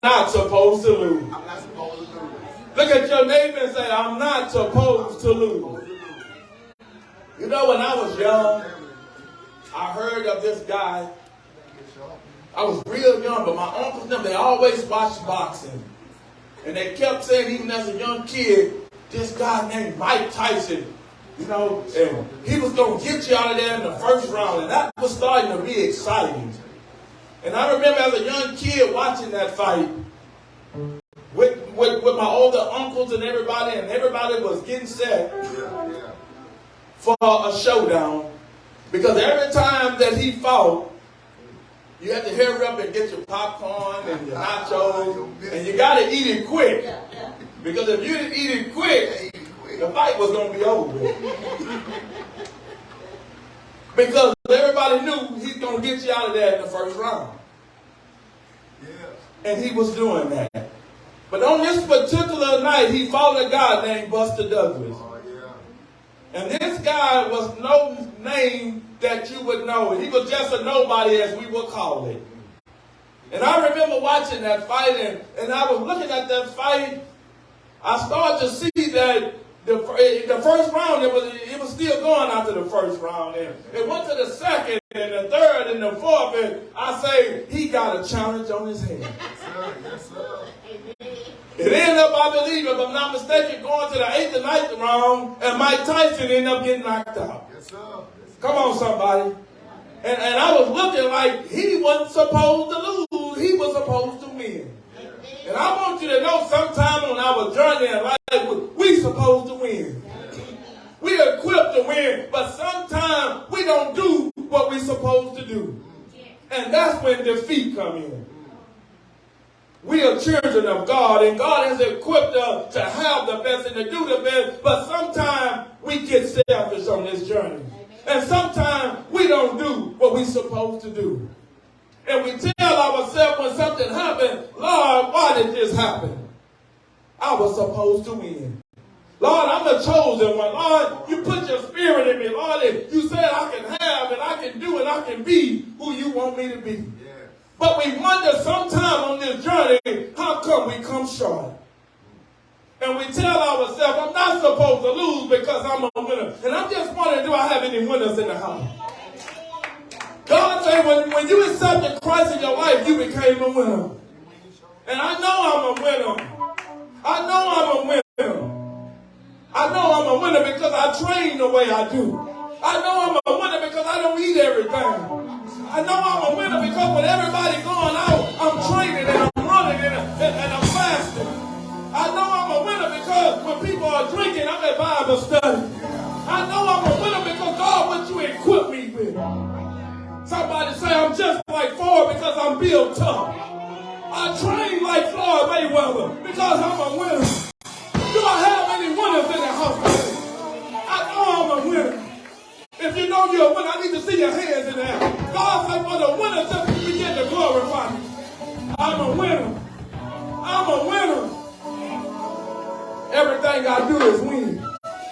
not supposed to lose. Look at your neighbor and say, I'm not supposed to lose. You know, when I was young, I heard of this guy. I was real young, but my uncles, they always watched boxing. And they kept saying, even as a young kid, this guy named Mike Tyson, you know, and he was going to get you out of there in the first round. And that was starting to be exciting. And I remember as a young kid watching that fight with my older uncles and everybody was getting set for a showdown. Because every time that he fought, you had to hurry up and get your popcorn and your nachos, and you got to eat it quick. Because if you didn't eat it quick, the fight was going to be over. Because everybody knew he's going to get you out of there in the first round. And he was doing that. But on this particular night, he fought a guy named Buster Douglas. And this guy was no name that you would know. He was just a nobody, as we would call it. And I remember watching that fight, and I was looking at that fight. I started to see that the first round, it was still going after the first round. And it went to the second, and the third, and the fourth, and I say, he got a challenge on his hands. Yes, sir. It ended up, I believe, if I'm not mistaken, going to the 8th and 9th round, and Mike Tyson ended up getting knocked out. Yes, sir. Come on, somebody. And I was looking like he wasn't supposed to lose. He was supposed to win. And I want you to know sometime on our journey in life, we supposed to win. We're equipped to win, but sometimes we don't do what we're supposed to do. And that's when defeat comes in. We are children of God, and God has equipped us to have the best and to do the best, but sometimes we get selfish on this journey. And sometimes we don't do what we're supposed to do. And we tell ourselves when something happens, Lord, why did this happen? I was supposed to win. Lord, I'm the chosen one. Lord, you put your spirit in me. Lord, you said I can have and I can do and I can be who you want me to be. Yeah. But we wonder sometime on this journey, how come we come short? And we tell ourselves, I'm not supposed to lose because I'm a winner. And I'm just wondering, do I have any winners in the house? God said, when you accepted Christ in your life, you became a winner. And I know I'm a winner. I know I'm a winner. I know I'm a winner because I train the way I do. I know I'm a winner because I don't eat everything. I know I'm a winner because when everybody's going out, I'm training and I'm running and I'm fasting. I know I'm a winner because when people are drinking, I'm at Bible study. I know I'm a winner because God, what you equip me with. Somebody say I'm just like Ford because I'm built tough. I train like Floyd Mayweather because I'm a winner. Do I have any winners in the house today? I know I'm a winner. If you know you're a winner, I need to see your hands in the air. God said, for the winner, just begin to glorify me. I'm a winner. I'm a winner. Everything I do is win.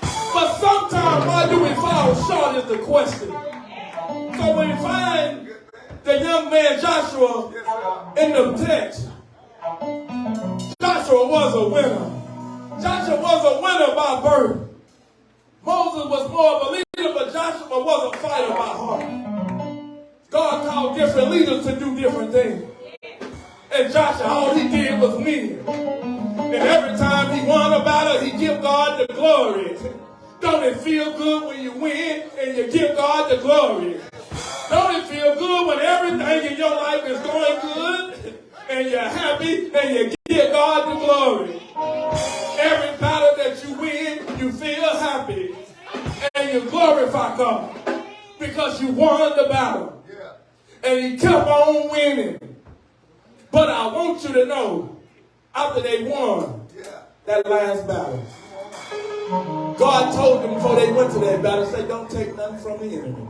But sometimes, why do we fall short is the question. So when we find the young man Joshua in the text, Joshua was a winner. Joshua was a winner by birth. Moses was more of a leader, but Joshua was a fighter by heart. God called different leaders to do different things. And Joshua, all he did was win. And every time he won a battle, he give God the glory. Don't it feel good when you win and you give God the glory? Don't it feel good when everything in your life is going good and you're happy and you give God the glory? Every battle that you win, you feel happy and you glorify God because you won the battle. And he kept on winning. But I want you to know, after they won that last battle, God told them before they went to that battle, say, don't take nothing from the enemy.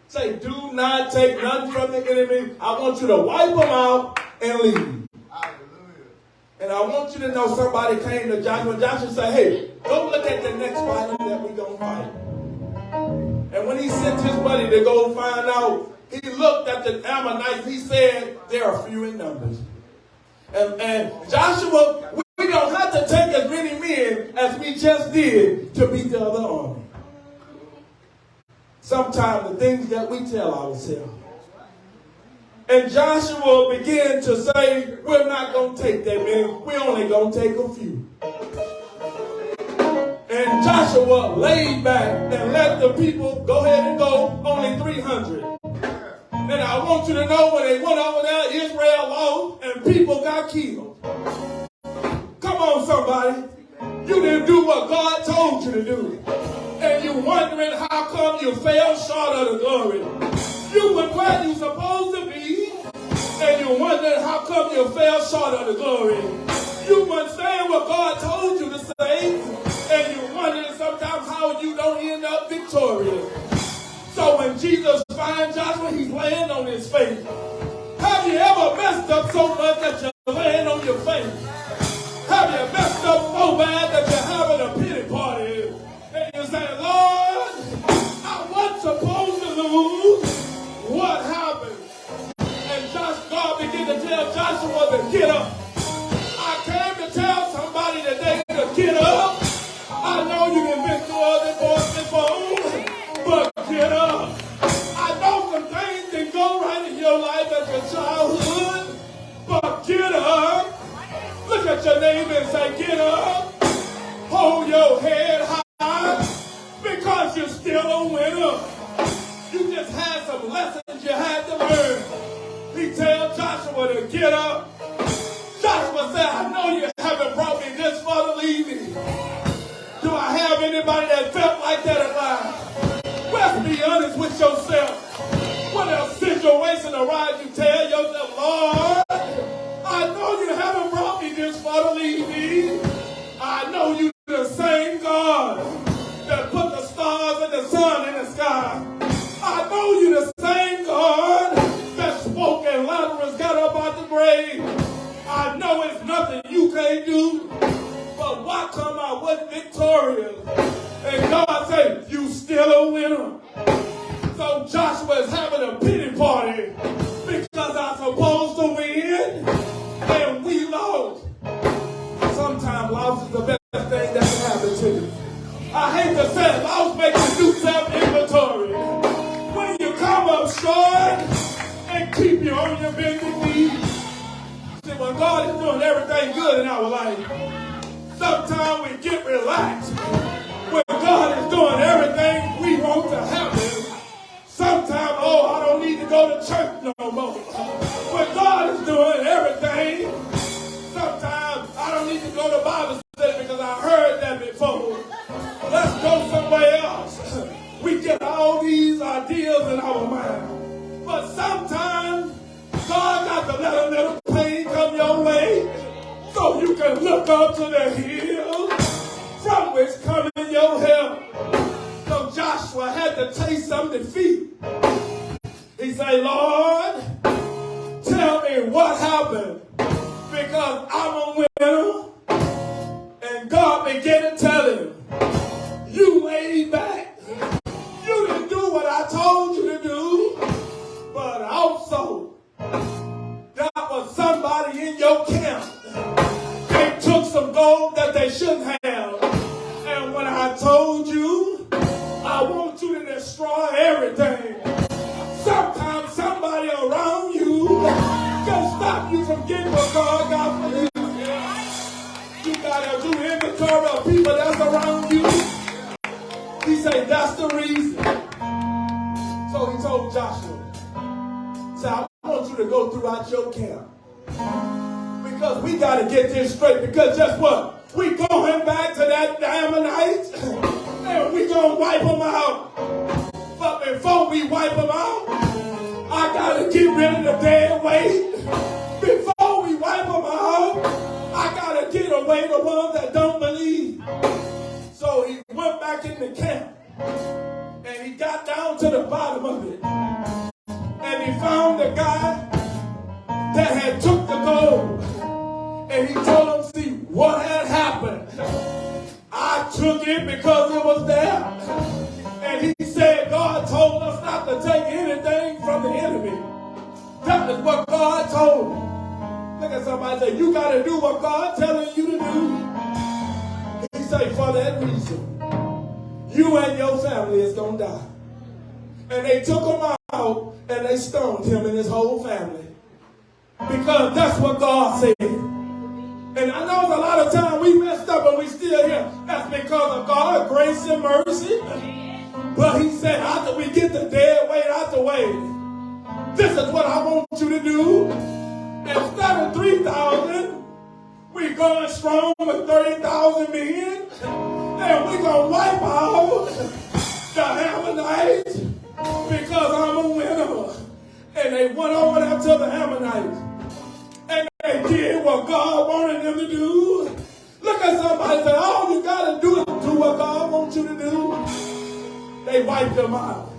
Say, do not take nothing from the enemy. I want you to wipe them out and leave. And I want you to know somebody came to Joshua. Joshua said, hey, go look at the next battle that we're going to fight. And when he sent his buddy to go find out, he looked at the Ammonites. He said, they are few in numbers. And Joshua, we don't have to take as many men as we just did to beat the other army. Sometimes the things that we tell ourselves. And Joshua began to say, we're not going to take that many. We're only going to take a few. And Joshua laid back and let the people go ahead and go, only 300. And I want you to know when they went over there, Israel lost and people got killed. Come on, somebody. You didn't do what God told you to do. And you're wondering how come you fell short of the glory. You were where you're supposed to be. And you're wondering how come you fell short of the glory. You weren't saying what God told you to say. And you're wondering sometimes how you don't end up victorious. So when Jesus finds Joshua, he's laying on his face. Have you ever messed up so much that you're laying on your face? Have you messed up so bad that you're having a pity party? And you say, Lord, I wasn't supposed to lose. What happened? And God began to tell Joshua to get up. I came to tell somebody today to get up. I know you've been through all this before, but get up. I know some things didn't go right in your life as a childhood, but get up. Look at your neighbor and say, get up. Hold your head high because you're still a winner. You just had some lessons you had to learn. He tells Joshua to get up. Joshua said, I know you haven't brought me this far to leave me. Do I have anybody that felt like that alive? Let's be honest with yourself. When a situation arises, you tell yourself, Lord, I know you haven't brought me this far to leave me. I know you the same God that put the stars and the sun in the sky. I know you the same God that spoke and Lazarus got up out the grave. I know it's nothing you can't do. But why come I wasn't victorious? And God said, you still a winner. So Joshua is having a pity party because I'm supposed to win and we lost. Sometimes loss is the best thing that can happen to you. I hate to say it, loss makes you do self-inventory. When you come up short and keep you on your bending knees. See, when God is doing everything good in our life, sometimes we get relaxed. When God is doing everything we want to happen, sometimes, oh, I don't need to go to church no more. When God is doing everything, sometimes I don't need to go to Bible study because I heard that before. Let's go somewhere else. We get all these ideas in our mind. But sometimes God got to let a little pain come your way so you can look up to the hills from which cometh your help. So Joshua had to taste some defeat. He said, Lord, tell me what happened because I'm a winner. And God began to tell him, you laid back. You didn't do what I told you to do, but also that was somebody in your camp. They took some gold that they shouldn't have. And when I told you, I want you to destroy everything. Sometimes somebody around you can stop you from getting what God got for you. You got to do inventory of people that's around you. He said, that's the reason. So he told Joshua, so I want you to go throughout your camp. Because we got to get this straight. Because just what? We going back to that Ammonites and we going to wipe them out. But before we wipe them out, I got to get rid of the dead weight. Before we wipe them out, I got to get away the ones that don't believe. So he went back in the camp and he got down to the bottom of it. And he found the guy that had took the gold. And he told him, see, what had happened? I took it because it was there. And he said, God told us not to take anything from the enemy. That is what God told him. Look at at somebody and say, you got to do what God's telling you to do. He say, for that reason, you and your family is going to die. And they took him out and they stoned him and his whole family. Because that's what God said. And I know a lot of times we messed up and we still here. That's because of God's grace and mercy. But he said, after we get the dead weight out the way, this is what I want you to do. Instead of 3,000, we're going strong with 30,000 men. And we're going to wipe out the Ammonites because I'm a winner. And they went over there to the Ammonites. And they did what God wanted them to do. Look at somebody and say, all you got to do is do what God wants you to do. They wiped them out.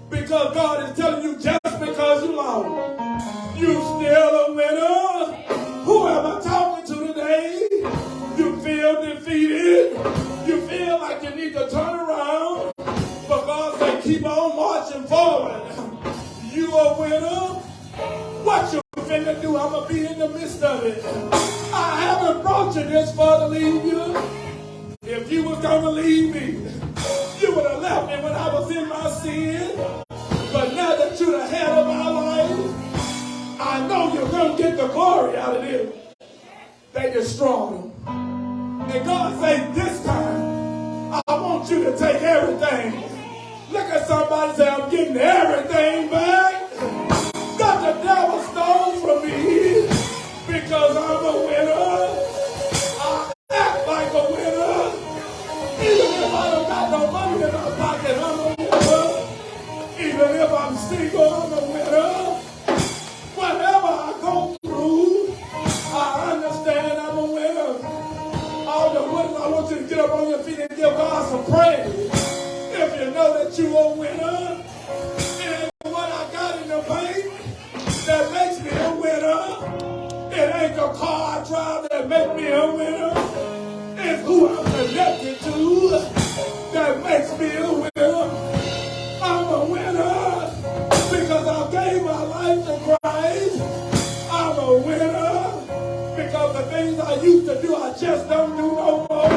Because God is telling you just because you lost, you still a winner. Who am I talking to today? You feel defeated. You feel like you need to turn around. But God said, keep on marching forward. You a winner. What you finna do? I'm going to be in the midst of it. I haven't brought you this far to leave you. If you was going to leave me, you would have left me when I was in my sin. But now that you're the head of my life, I know you're going to get the glory out of this. They destroyed him. And God said, this time, I want you to take everything. Look at somebody and say, I'm getting everything back that the devil stole from me because I'm a winner. I act like a winner. Even if I don't got no money in my pocket, I'm a winner. Even if I'm single, I'm a winner. Whatever I go through, I understand I'm a winner. All the winners, I want you to get up on your feet and give God some praise. If you know that you're a winner, and what I got in the bank that makes me a winner, it ain't the car I drive that makes me a winner. It's who I'm connected to that makes me a winner. I'm a winner because I gave my life to Christ. I'm a winner because the things I used to do, I just don't do no more.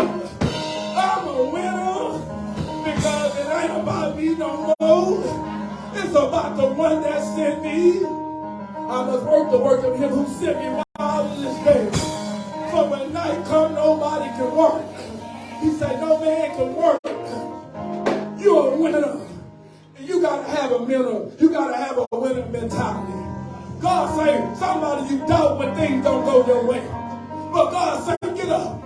I'm a winner because it ain't about me no more. It's about the one that sent me. I must work the work of him who sent me while I was this day. For when night come, nobody can work. He said, no man can work. You're a winner. And you got to have a winner. You got to have a winner mentality. God say, somebody you doubt when things don't go your way. But God said, get up.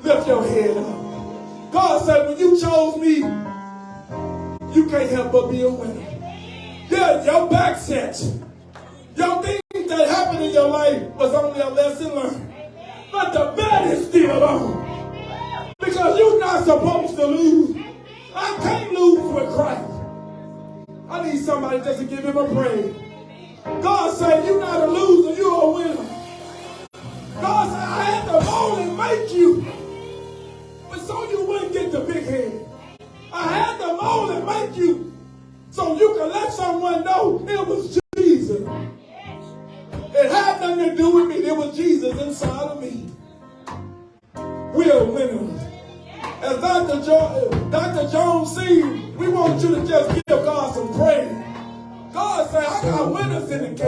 Lift your head up. God said, when you chose me, you can't help but be a winner. Yeah, your back set. Your things that happened in your life was only a lesson learned. But the bet is still on. Because you're not supposed to lose. I can't lose with Christ. I need somebody just to give him a praise. God said, you're not a loser, you're a winner. God said, I had to mold and make you, but so you wouldn't get the big head. I had to mold and make you so you can let someone know it was Jesus. It had nothing to do with me. It was Jesus inside of me. We're winners. As Dr. Jones said, we want you to just give God some praise. God said, I got winners in the game.